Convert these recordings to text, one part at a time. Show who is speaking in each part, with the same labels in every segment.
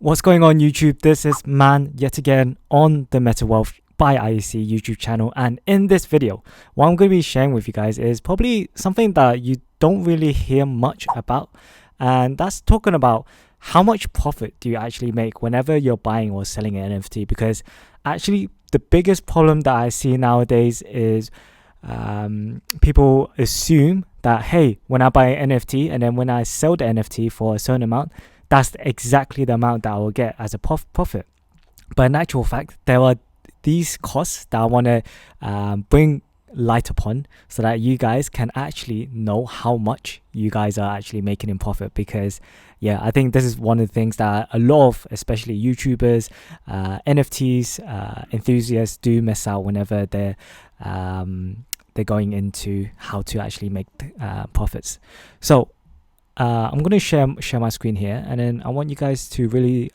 Speaker 1: What's going on YouTube? This is Manh yet again on the Meta Wealth by IEC YouTube channel, and in this video what I'm going to be sharing with you guys is probably something that you don't really hear much about, and that's talking about how much profit do you actually make whenever you're buying or selling an NFT. Because actually the biggest problem that I see nowadays is people assume that, hey, when I buy an NFT and then when I sell the NFT for a certain amount, that's exactly the amount that I will get as a profit. But in actual fact, there are these costs that I want to bring light upon so that you guys can actually know how much you guys are actually making in profit. Because yeah, I think this is one of the things that a lot of, especially YouTubers, NFTs enthusiasts do miss out whenever they're going into how to actually make profits. So I'm going to share my screen here, and then I want you guys to really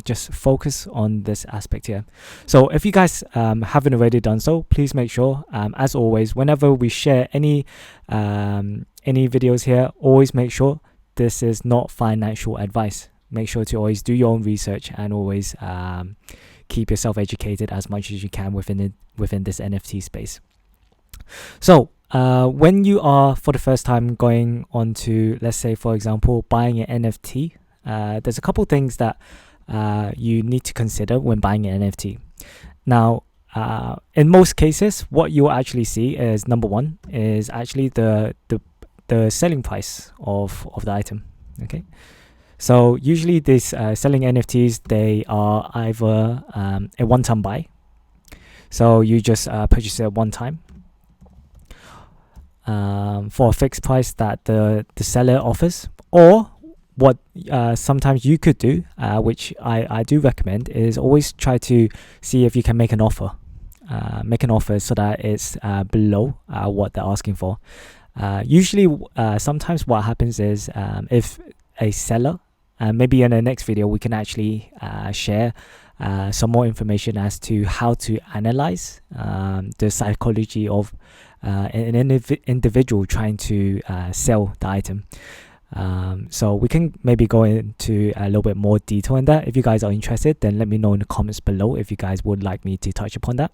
Speaker 1: just focus on this aspect here. So if you guys haven't already done so, please make sure, as always, whenever we share any videos here, always make sure this is not financial advice. Make sure to always do your own research and always keep yourself educated as much as you can within this NFT space. So when you are for the first time going on to, let's say for example, buying an NFT, there's a couple things that you need to consider when buying an NFT. Now in most cases, what you'll actually see is, number one is actually the selling price of the item. Okay, so usually these selling NFTs, they are either a one-time buy, so you just purchase it one time for a fixed price that the seller offers, or what sometimes you could do, which I do recommend, is always try to see if you can make an offer so that it's below what they're asking for. Usually sometimes what happens is, if a seller, maybe in the next video we can actually share some more information as to how to analyze the psychology of an individual trying to sell the item. So we can maybe go into a little bit more detail in that. If you guys are interested, then let me know in the comments below if you guys would like me to touch upon that.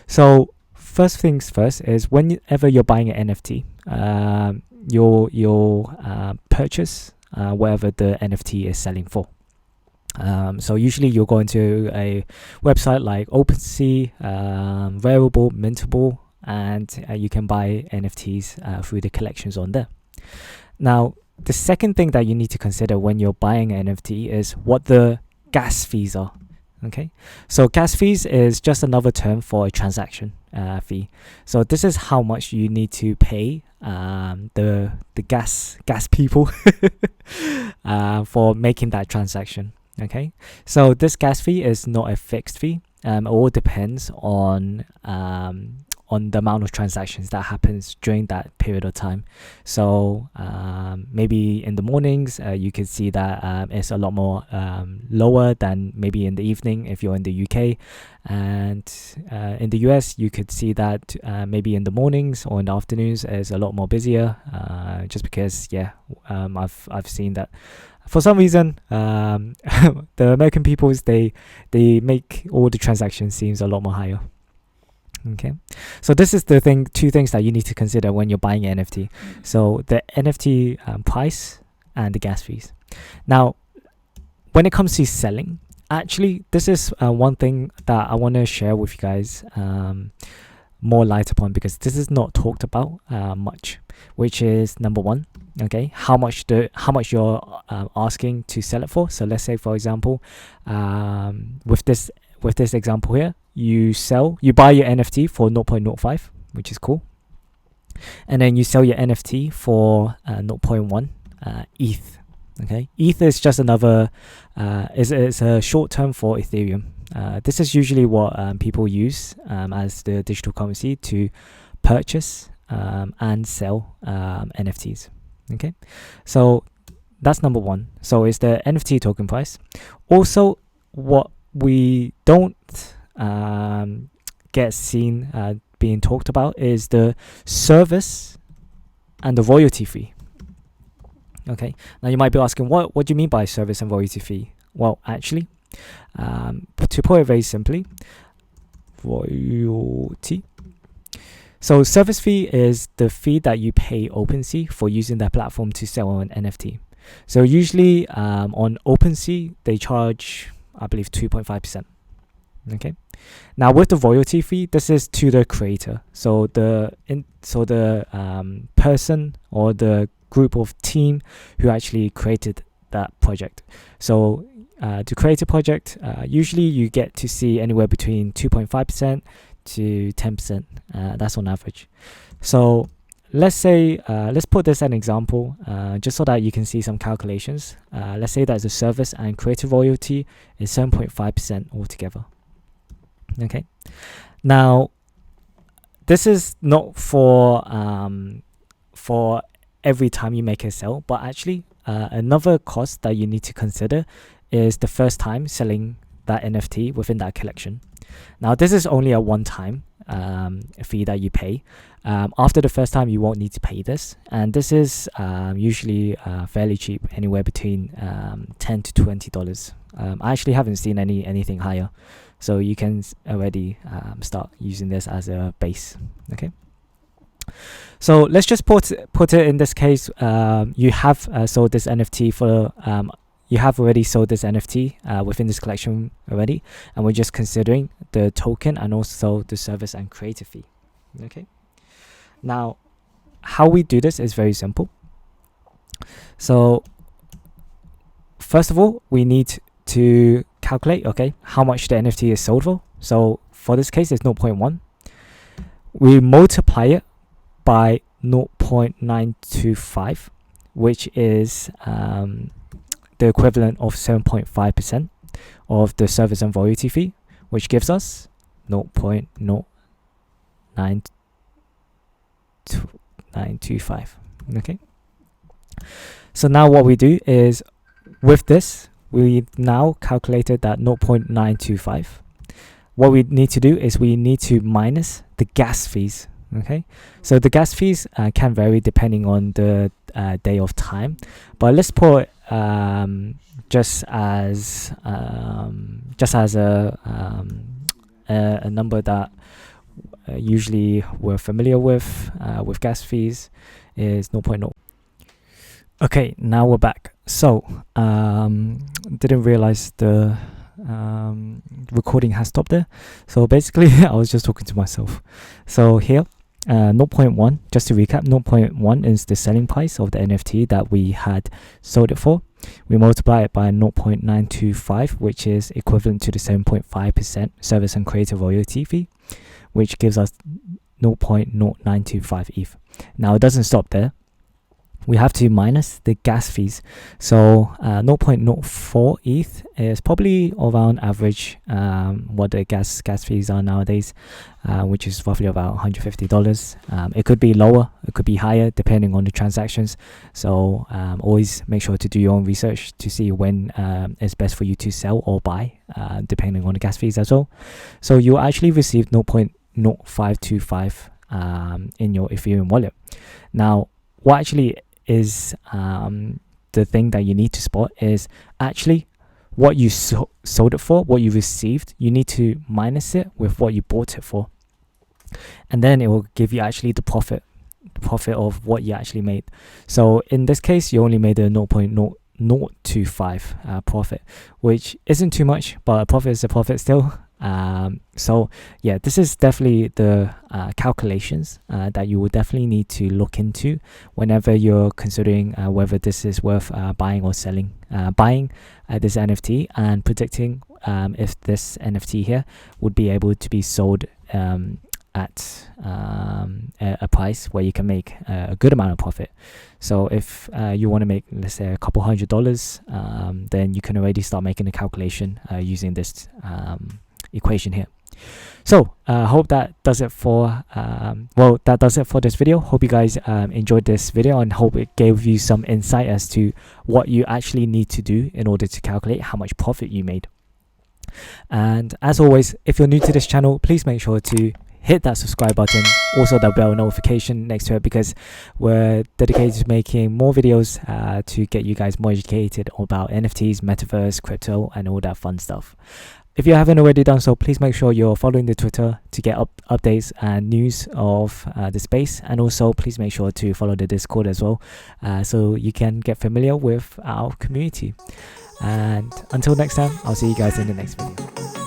Speaker 1: So first things first is, whenever you're buying an NFT, you'll purchase whatever the NFT is selling for. So usually you'll go into a website like OpenSea, Variable, Mintable, and you can buy NFTs through the collections on there. Now, the second thing that you need to consider when you're buying an NFT is what the gas fees are. Okay, so gas fees is just another term for a transaction fee. So this is how much you need to pay the gas people for making that transaction. Okay, so this gas fee is not a fixed fee. It all depends on the amount of transactions that happens during that period of time. So maybe in the mornings you could see that it's a lot more lower than maybe in the evening if you're in the UK, and in the US you could see that maybe in the mornings or in the afternoons is a lot more busier, just because I've seen that for some reason the American peoples, they make all the transactions seems a lot more higher. Okay, so this is the two things that you need to consider when you're buying an NFT. So the NFT price and the gas fees. Now, when it comes to selling, actually this is one thing that I want to share with you guys more light upon, because this is not talked about much, which is, number one, okay, how much you're asking to sell it for. So let's say for example, with this example here, you buy your NFT for 0.05, which is cool, and then you sell your NFT for 0.1 ETH. Okay, ETH is just another is a short term for Ethereum. This is usually what people use as the digital currency to purchase and sell NFTs. Okay, so that's number one. So it's the NFT token price. Also, what we don't get seen being talked about is the service and the royalty fee. Okay, now you might be asking, what do you mean by service and royalty fee? well, actually, to put it very simply, royalty. So service fee is the fee that you pay OpenSea for using their platform to sell an NFT. So usually on OpenSea, they charge, I believe, 2.5%. Okay. Now with the royalty fee, this is to the creator. So the person or the group of team who actually created that project. So to create a project, usually you get to see anywhere between 2.5% to 10%. That's on average. So let's say, let's put this as an example, just so that you can see some calculations. Let's say that the service and creative royalty is 7.5% altogether. Okay. Now, this is not for every time you make a sale, but actually another cost that you need to consider is the first time selling that NFT within that collection. Now, this is only a one-time fee that you pay. After the first time, you won't need to pay this, and this is usually fairly cheap, anywhere between $10 to $20. I actually haven't seen anything higher, so you can already start using this as a base. Okay. So let's just put it in this case. You have sold this NFT for you have already sold this NFT within this collection already, and we're just considering the token and also the service and creative fee. Okay. Now, how we do this is very simple. So first of all, we need to calculate, okay, how much the NFT is sold for. So for this case, it's 0.1. We multiply it by 0.925, which is the equivalent of 7.5% of the service and royalty fee, which gives us 0.925. Okay. So now what we do is, with this, we now calculated that 0.925. What we need to do is we need to minus the gas fees. Okay, so the gas fees can vary depending on the day of time, but let's put just as a number that usually we're familiar with gas fees is 0.0. Okay, now we're back. So didn't realize the recording has stopped there. So basically I was just talking to myself. So here 0.1, just to recap, 0.1 is the selling price of the NFT that we had sold it for. We multiply it by 0.925, which is equivalent to the 7.5% service and creative royalty fee, which gives us 0.0925 ETH. Now it doesn't stop there. We have to minus the gas fees. So 0.04 ETH is probably around average what the gas fees are nowadays, which is roughly about $150. It could be lower, it could be higher depending on the transactions. So always make sure to do your own research to see when it's best for you to sell or buy, depending on the gas fees as well. So you actually receive 0.0525 in your Ethereum wallet. Now, what actually is the thing that you need to spot is actually what you sold it for, what you received. You need to minus it with what you bought it for, and then it will give you actually the profit of what you actually made. So in this case, you only made a 0.025 profit, which isn't too much, but a profit is a profit still. So yeah, this is definitely the calculations that you will definitely need to look into whenever you're considering whether this is worth buying or selling. Buying this NFT and predicting if this NFT here would be able to be sold at a price where you can make a good amount of profit. So if you want to make, let's say, a couple $100, then you can already start making a calculation using this equation here. So hope that does it for that does it for this video. Hope you guys enjoyed this video, and hope it gave you some insight as to what you actually need to do in order to calculate how much profit you made. And as always, if you're new to this channel, please make sure to hit that subscribe button, also the bell notification next to it, because we're dedicated to making more videos to get you guys more educated about NFTs, metaverse, crypto, and all that fun stuff. If you haven't already done so, please make sure you're following the Twitter to get updates and news of the space, and also please make sure to follow the Discord as well, so you can get familiar with our community. And until next time, I'll see you guys in the next video.